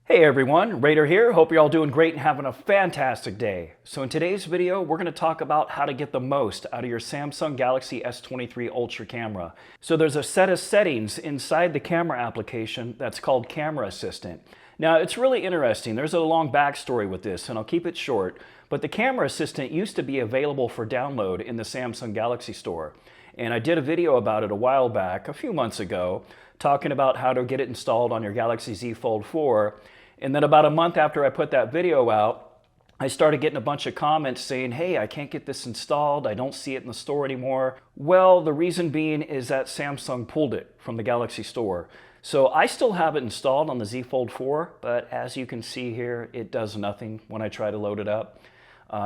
Hey everyone, Raider here. Hope you're all doing great and having a fantastic day. So in today's video, we're going to talk about how to get the most out of your Samsung Galaxy S23 Ultra camera. So there's a set of settings inside the camera application that's called Camera Assistant. Now it's really interesting. There's a long backstory with this and I'll keep it short, but the Camera Assistant used to be available for download in the Samsung Galaxy Store. And I did a video about it a while back, a few months ago, talking about how to get it installed on your Galaxy Z Fold 4. And then about a month after I put that video out, I started getting a bunch of comments saying, hey, I can't get this installed. I don't see it in the store anymore. Well, the reason being is that Samsung pulled it from the Galaxy Store. So I still have it installed on the Z Fold 4, but as you can see here, it does nothing when I try to load it up.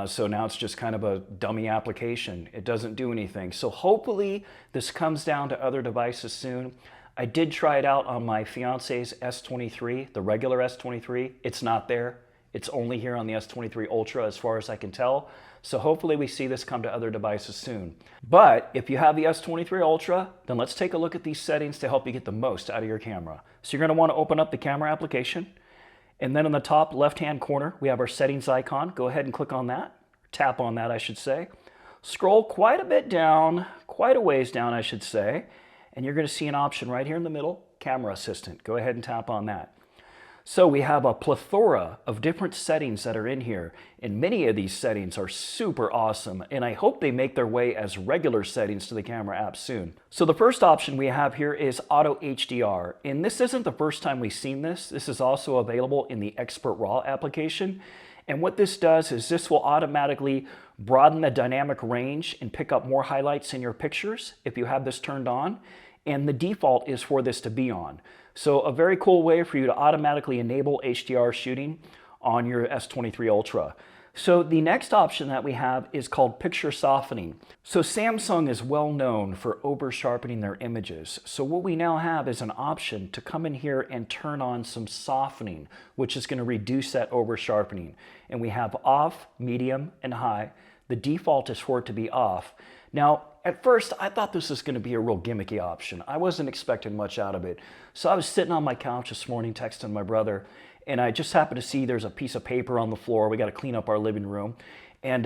So now it's just kind of a dummy application. It doesn't do anything. So hopefully this comes down to other devices soon. I did try it out on my fiance's S23, the regular S23. It's not there. It's only here on the S23 Ultra as far as I can tell. So hopefully we see this come to other devices soon. But if you have the S23 Ultra, then let's take a look at these settings to help you get the most out of your camera. So you're going to want to open up the camera application. And then in the top left-hand corner, we have our settings icon. Go ahead and click on that. Tap on that, I should say. Scroll quite a bit down, quite a ways down, I should say. And you're going to see an option right here in the middle, Camera Assistant. Go ahead and tap on that. So we have a plethora of different settings that are in here, and many of these settings are super awesome, and I hope they make their way as regular settings to the camera app soon. So the first option we have here is Auto HDR, and this isn't the first time we've seen this. This is also available in the Expert RAW application, and what this does is this will automatically broaden the dynamic range and pick up more highlights in your pictures if you have this turned on, and the default is for this to be on. So a very cool way for you to automatically enable HDR shooting on your S23 Ultra. So the next option that we have is called picture softening. So Samsung is well known for over sharpening their images. So what we now have is an option to come in here and turn on some softening, which is going to reduce that over sharpening. And we have off, medium, and high. The default is for it to be off. Now, at first, I thought this was going to be a real gimmicky option. I wasn't expecting much out of it. So I was sitting on my couch this morning texting my brother, and I just happened to see there's a piece of paper on the floor. We got to clean up our living room. And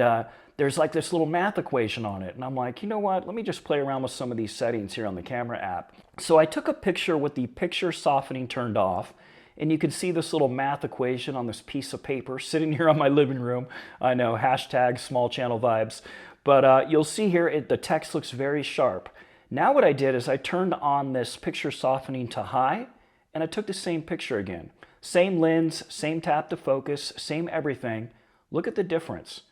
there's like this little math equation on it. And I'm like, you know what? Let me just play around with some of these settings here on the camera app. So I took a picture with the picture softening turned off. And you can see this little math equation on this piece of paper sitting here on my living room. I know, hashtag small channel vibes. But you'll see here, the text looks very sharp. Now what I did is I turned on this picture softening to high, and I took the same picture again. Same lens, same tap to focus, same everything. Look at the difference.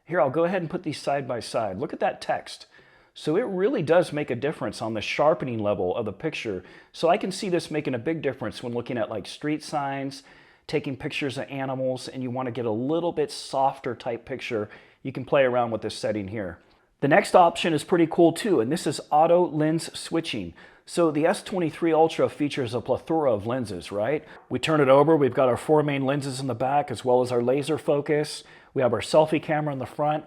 Here, I'll go ahead and put these side by side. Look at that text. So it really does make a difference on the sharpening level of the picture. So I can see this making a big difference when looking at like street signs, taking pictures of animals, and you want to get a little bit softer type picture. You can play around with this setting here. The next option is pretty cool too, and this is auto lens switching. So the S23 Ultra features a plethora of lenses, right? We turn it over, we've got our 4 main lenses in the back as well as our laser focus. We have our selfie camera in the front,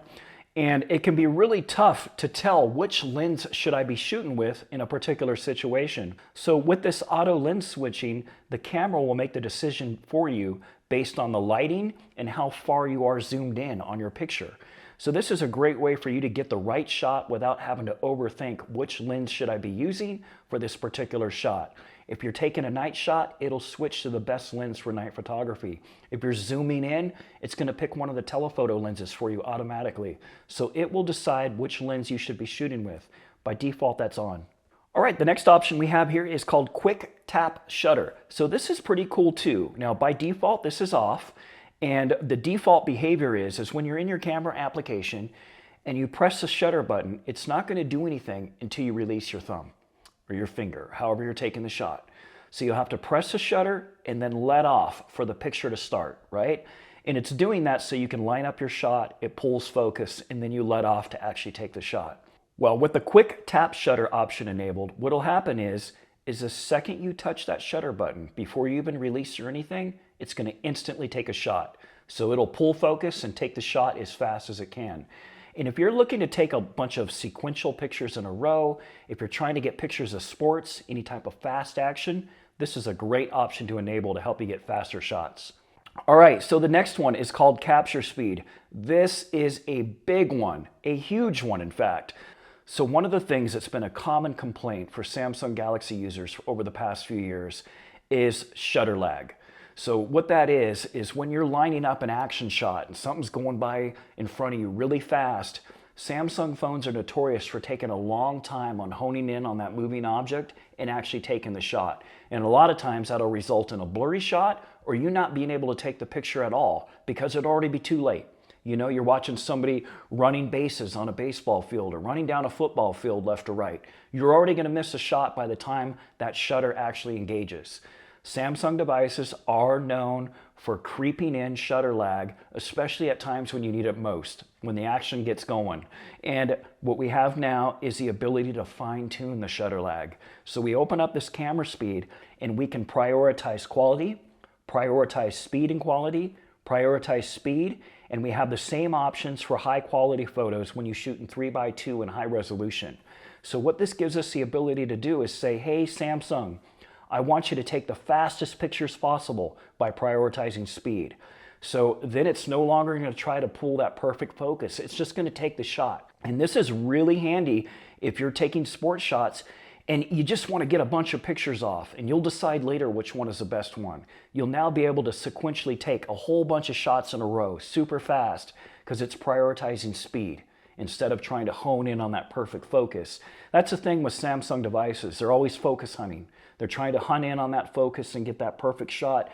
and it can be really tough to tell which lens should I be shooting with in a particular situation. So with this auto lens switching, the camera will make the decision for you based on the lighting and how far you are zoomed in on your picture. So this is a great way for you to get the right shot without having to overthink which lens should I be using for this particular shot. If you're taking a night shot, it'll switch to the best lens for night photography. If you're zooming in, it's going to pick one of the telephoto lenses for you automatically. So it will decide which lens you should be shooting with. By default, that's on. All right, the next option we have here is called Quick Tap Shutter. So this is pretty cool too. Now by default, this is off. And the default behavior is when you're in your camera application and you press the shutter button, it's not going to do anything until you release your thumb or your finger, however you're taking the shot. So you'll have to press the shutter and then let off for the picture to start, right? And it's doing that so you can line up your shot, it pulls focus, and then you let off to actually take the shot. Well, with the quick tap shutter option enabled, what'll happen is the second you touch that shutter button, before you even release or anything, it's going to instantly take a shot. So it'll pull focus and take the shot as fast as it can. And if you're looking to take a bunch of sequential pictures in a row, if you're trying to get pictures of sports, any type of fast action, this is a great option to enable to help you get faster shots. All right, so the next one is called capture speed. This is a big one, a huge one in fact. So one of the things that's been a common complaint for Samsung Galaxy users over the past few years is shutter lag. So what that is when you're lining up an action shot and something's going by in front of you really fast, Samsung phones are notorious for taking a long time on honing in on that moving object and actually taking the shot. And a lot of times that'll result in a blurry shot or you not being able to take the picture at all because it'll already be too late. You know, you're watching somebody running bases on a baseball field or running down a football field left or right. You're already going to miss a shot by the time that shutter actually engages. Samsung devices are known for creeping in shutter lag, especially at times when you need it most, when the action gets going. And what we have now is the ability to fine-tune the shutter lag. So we open up this camera speed and we can prioritize quality, prioritize speed and quality, prioritize speed, and we have the same options for high quality photos when you shoot in 3x2 in high resolution. So what this gives us the ability to do is say, hey Samsung, I want you to take the fastest pictures possible by prioritizing speed. So then it's no longer going to try to pull that perfect focus. It's just going to take the shot. And this is really handy if you're taking sports shots and you just want to get a bunch of pictures off and you'll decide later which one is the best one. You'll now be able to sequentially take a whole bunch of shots in a row super fast because it's prioritizing speed instead of trying to hone in on that perfect focus. That's the thing with Samsung devices. They're always focus hunting. They're trying to hunt in on that focus and get that perfect shot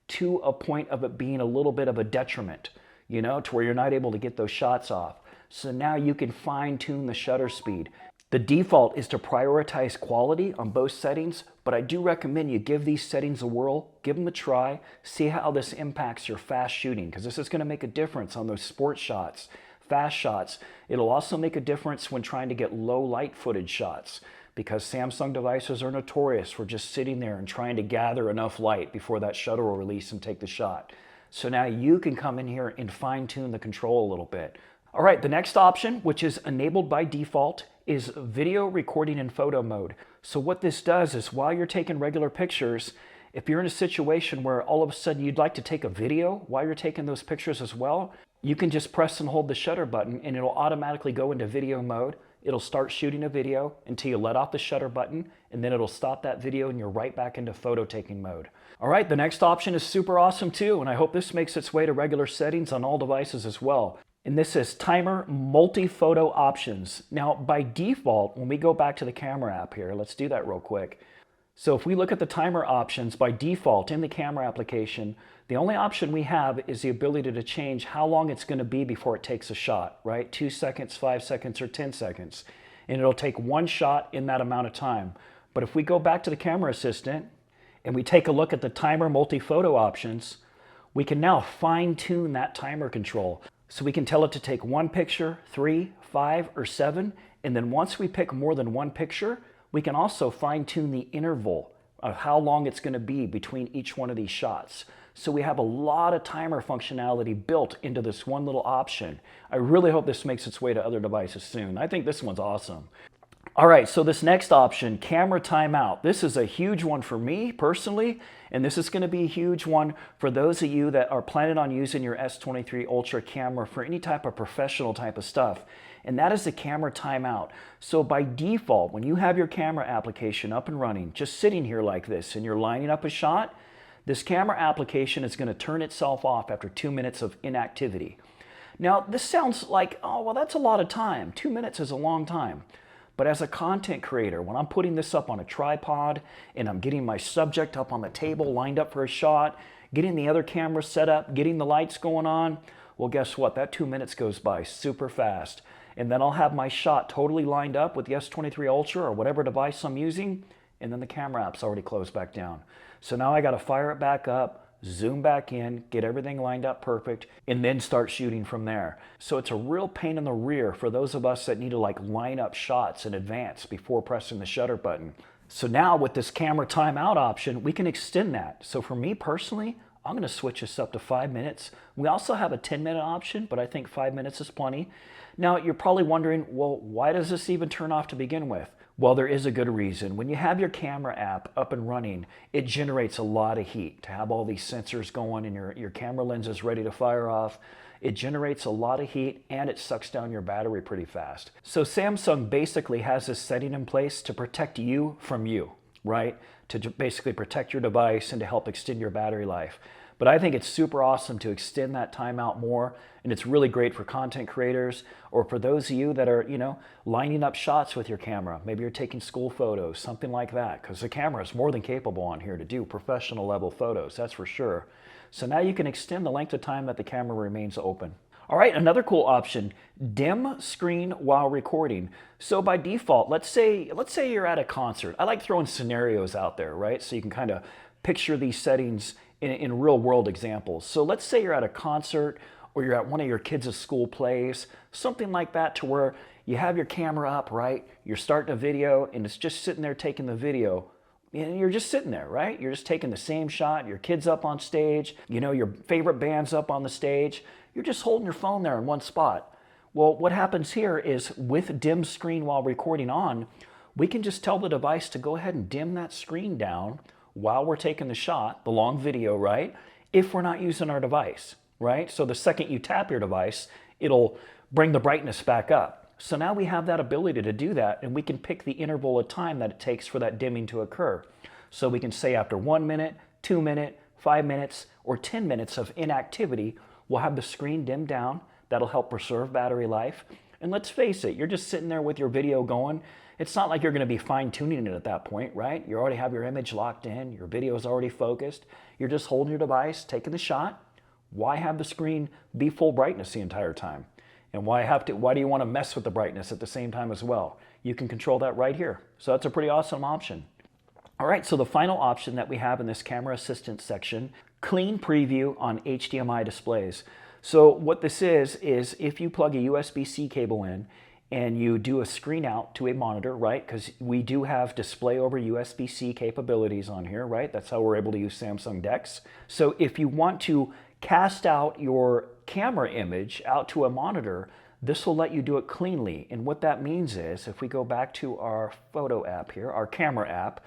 to a point of it being a little bit of a detriment, you know, to where you're not able to get those shots off. So now you can fine tune the shutter speed. The default is to prioritize quality on both settings, but I do recommend you give these settings a whirl, give them a try, see how this impacts your fast shooting, because this is going to make a difference on those sports shots, fast shots. It'll also make a difference when trying to get low light footage shots, because Samsung devices are notorious for just sitting there and trying to gather enough light before that shutter will release and take the shot. So now you can come in here and fine tune the control a little bit. All right, the next option, which is enabled by default, is video recording in photo mode. So what this does is while you're taking regular pictures, if you're in a situation where all of a sudden you'd like to take a video while you're taking those pictures as well, you can just press and hold the shutter button and it'll automatically go into video mode. It'll start shooting a video until you let off the shutter button and then it'll stop that video and you're right back into photo taking mode. All right, the next option is super awesome too, and I hope this makes its way to regular settings on all devices as well. And this is timer multiphoto options. Now by default, when we go back to the camera app here, let's do that real quick. So if we look at the timer options by default in the camera application, the only option we have is the ability to change how long it's going to be before it takes a shot, right? 2 seconds, 5 seconds, or 10 seconds. And it'll take one shot in that amount of time. But if we go back to the camera assistant and we take a look at the timer multiphoto options, we can now fine tune that timer control. So we can tell it to take one picture, 3, 5, or 7. And then once we pick more than one picture, we can also fine tune the interval of how long it's going to be between each one of these shots. So we have a lot of timer functionality built into this one little option. I really hope this makes its way to other devices soon. I think this one's awesome. All right, so this next option, camera timeout. This is a huge one for me personally, and this is going to be a huge one for those of you that are planning on using your S23 Ultra camera for any type of professional type of stuff. And that is the camera timeout. So by default, when you have your camera application up and running, just sitting here like this, and you're lining up a shot, this camera application is going to turn itself off after 2 minutes of inactivity. Now, this sounds like, oh, well, that's a lot of time. 2 minutes is a long time. But as a content creator, when I'm putting this up on a tripod and I'm getting my subject up on the table lined up for a shot, getting the other camera set up, getting the lights going on, well, guess what? That 2 minutes goes by super fast. And then I'll have my shot totally lined up with the S23 Ultra or whatever device I'm using, and then the camera app's already closed back down. So now I got to fire it back up, zoom back in, get everything lined up perfect, and then start shooting from there. So it's a real pain in the rear for those of us that need to like line up shots in advance before pressing the shutter button. So now with this camera timeout option, we can extend that. So for me personally, I'm going to switch this up to 5 minutes. We also have a 10-minute option, but I think 5 minutes is plenty. Now you're probably wondering, well, why does this even turn off to begin with? Well, there is a good reason. When you have your camera app up and running, it generates a lot of heat. To have all these sensors going and your camera lens is ready to fire off, it generates a lot of heat and it sucks down your battery pretty fast. So Samsung basically has this setting in place to protect you from you, right? To basically protect your device and to help extend your battery life. But I think it's super awesome to extend that timeout more, and it's really great for content creators or for those of you that are, lining up shots with your camera. Maybe you're taking school photos, something like that, because the camera is more than capable on here to do professional level photos, that's for sure. So now you can extend the length of time that the camera remains open. All right, another cool option, dim screen while recording. So by default, let's say you're at a concert. I like throwing scenarios out there, right? So you can kind of picture these settings in real world examples. So let's say you're at a concert or you're at one of your kids' school plays, something like that, to where you have your camera up, right? You're starting a video and it's just sitting there taking the video. And you're just sitting there, right? You're just taking the same shot. Your kid's up on stage, your favorite band's up on the stage. You're just holding your phone there in one spot. Well, what happens here is with dim screen while recording on, we can just tell the device to go ahead and dim that screen down while we're taking the shot, the long video, right? If we're not using our device, right? So the second you tap your device, it'll bring the brightness back up. So now we have that ability to do that, and we can pick the interval of time that it takes for that dimming to occur. So we can say after 1 minute, 2 minutes, 5 minutes, or 10 minutes of inactivity, we'll have the screen dimmed down. That'll help preserve battery life. And let's face it, you're just sitting there with your video going. It's not like you're going to be fine-tuning it at that point, right? You already have your image locked in, your video is already focused. You're just holding your device, taking the shot. Why have the screen be full brightness the entire time? And why do you want to mess with the brightness at the same time as well? You can control that right here. So that's a pretty awesome option. All right, so the final option that we have in this camera assistance section, clean preview on HDMI displays. So what this is if you plug a USB-C cable in and you do a screen out to a monitor, right? Because we do have display over USB-C capabilities on here, right? That's how we're able to use Samsung DeX. So if you want to cast out your camera image out to a monitor, this will let you do it cleanly. And what that means is, if we go back to our photo app here, our camera app,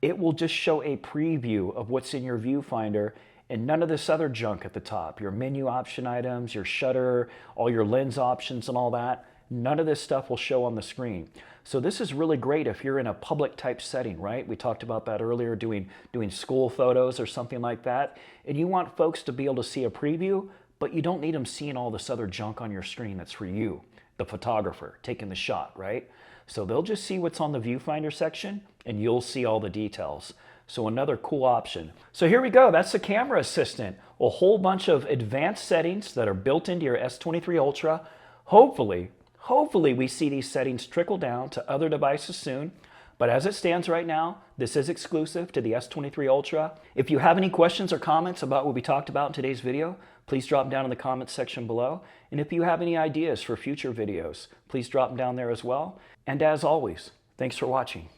it will just show a preview of what's in your viewfinder and none of this other junk at the top. Your menu option items, your shutter, all your lens options and all that. None of this stuff will show on the screen. So this is really great if you're in a public type setting, right? We talked about that earlier, doing school photos or something like that. And you want folks to be able to see a preview, but you don't need them seeing all this other junk on your screen that's for you, the photographer, taking the shot, right? So they'll just see what's on the viewfinder section and you'll see all the details. So another cool option. So here we go, that's the camera assistant. A whole bunch of advanced settings that are built into your S23 Ultra. Hopefully we see these settings trickle down to other devices soon. But as it stands right now, this is exclusive to the S23 Ultra. If you have any questions or comments about what we talked about in today's video, please drop them down in the comments section below. And if you have any ideas for future videos, please drop them down there as well. And as always, thanks for watching.